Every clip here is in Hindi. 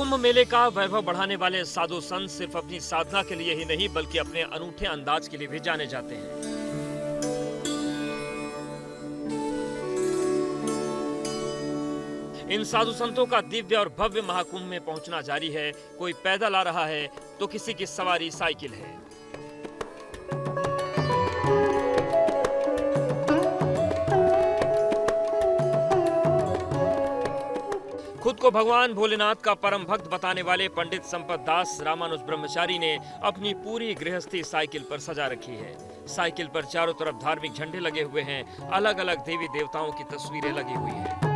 महाकुंभ मेले का वैभव बढ़ाने वाले साधु संत सिर्फ अपनी साधना के लिए ही नहीं बल्कि अपने अनूठे अंदाज के लिए भी जाने जाते हैं। इन साधु संतों का दिव्य और भव्य महाकुंभ में पहुंचना जारी है। कोई पैदल आ रहा है तो किसी की सवारी साइकिल है। खुद को भगवान भोलेनाथ का परम भक्त बताने वाले पंडित संपत दास रामानुज ब्रह्मचारी ने अपनी पूरी गृहस्थी साइकिल पर सजा रखी है। साइकिल पर चारों तरफ धार्मिक झंडे लगे हुए हैं। अलग अलग देवी देवताओं की तस्वीरें लगी हुई हैं।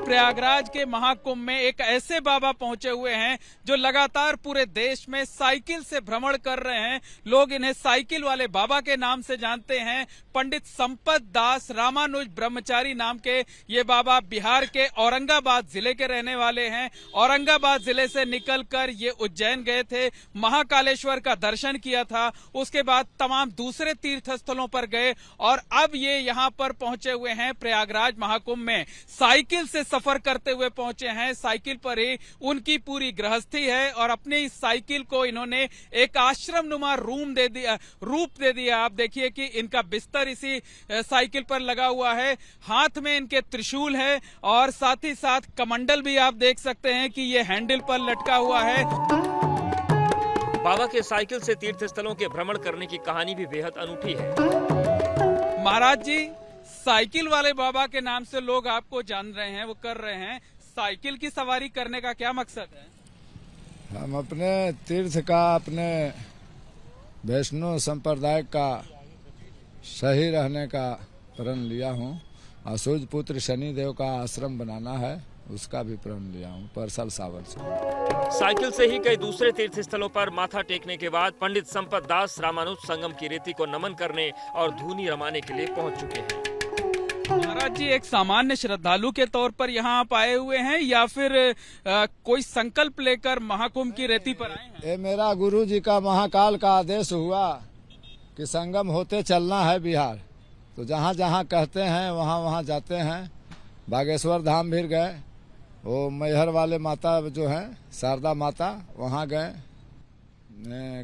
प्रयागराज के महाकुंभ में एक ऐसे बाबा पहुंचे हुए हैं जो लगातार पूरे देश में साइकिल से भ्रमण कर रहे हैं। लोग इन्हें साइकिल वाले बाबा के नाम से जानते हैं। पंडित संपत दास रामानुज ब्रह्मचारी नाम के ये बाबा बिहार के औरंगाबाद जिले के रहने वाले हैं। औरंगाबाद जिले से निकलकर ये उज्जैन गए थे, महाकालेश्वर का दर्शन किया था, उसके बाद तमाम दूसरे तीर्थ स्थलों पर गए और अब ये यहाँ पर पहुंचे हुए हैं प्रयागराज महाकुंभ में। साइकिल से सफर करते हुए पहुंचे हैं। साइकिल पर ही उनकी पूरी गृहस्थी है और अपनी इस साइकिल को इन्होंने एक आश्रम नुमा रूप दे दिया। आप देखिए कि इनका बिस्तर इसी साइकिल पर लगा हुआ है, हाथ में इनके त्रिशूल है और साथ ही साथ कमंडल भी आप देख सकते हैं कि ये हैंडल पर लटका हुआ है। बाबा के साइकिल से तीर्थ स्थलों के भ्रमण करने की कहानी भी बेहद अनूठी है। महाराज जी, साइकिल वाले बाबा के नाम से लोग आपको जान रहे हैं, वो कर रहे हैं। साइकिल की सवारी करने का क्या मकसद है? हम अपने तीर्थ का, अपने वैष्णव संप्रदाय का सही रहने का प्रण लिया हूँ। असूज पुत्र शनिदेव का आश्रम बनाना है, उसका भी प्रण लिया हूँ परसल सावर से। साइकिल से ही कई दूसरे तीर्थ स्थलों पर माथा टेकने के बाद पंडित संपत दास रामानुज संगम की रेती को नमन करने और धूनी रमाने के लिए पहुंच चुके हैं। महाराज जी, एक सामान्य श्रद्धालु के तौर पर यहाँ आप आए हुए हैं या फिर कोई संकल्प लेकर महाकुंभ की रेती पर आए हैं? ये मेरा गुरु जी का महाकाल का आदेश हुआ कि संगम होते चलना है बिहार, तो जहाँ जहाँ कहते हैं वहाँ वहाँ जाते हैं। बागेश्वर धाम भी गए, वो मैहर वाले माता जो है शारदा माता, वहाँ गए।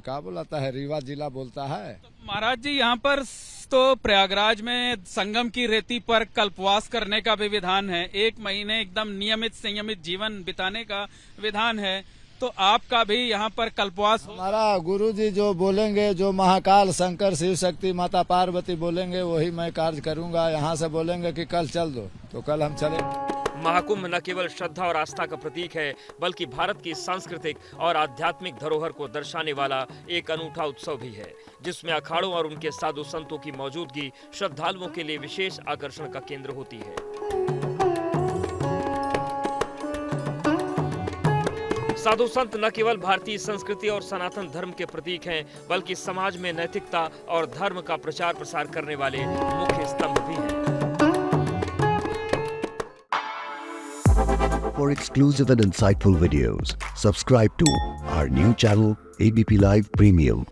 क्या बोलाता है, रीवा जिला बोलता है। तो महाराज जी, यहाँ पर तो प्रयागराज में संगम की रेती पर कल्पवास करने का भी विधान है। 1 महीने एकदम नियमित संयमित जीवन बिताने का विधान है, तो आपका भी यहाँ पर कल्पवास। हमारा गुरु जी जो बोलेंगे, जो महाकाल शंकर शिव शक्ति माता पार्वती बोलेंगे, वही मैं कार्य करूँगा। यहाँ से बोलेंगे कि कल चल दो तो कल हम चलेंगे। महाकुंभ न केवल श्रद्धा और आस्था का प्रतीक है बल्कि भारत की सांस्कृतिक और आध्यात्मिक धरोहर को दर्शाने वाला एक अनूठा उत्सव भी है, जिसमें अखाड़ों और उनके साधु संतों की मौजूदगी श्रद्धालुओं के लिए विशेष आकर्षण का केंद्र होती है। साधु संत न केवल भारतीय संस्कृति और सनातन धर्म के प्रतीक हैं बल्कि समाज में नैतिकता और धर्म का प्रचार प्रसार करने वाले मुख्य स्तंभ भी हैं। For exclusive and insightful videos, subscribe to our new channel ABP Live Premium.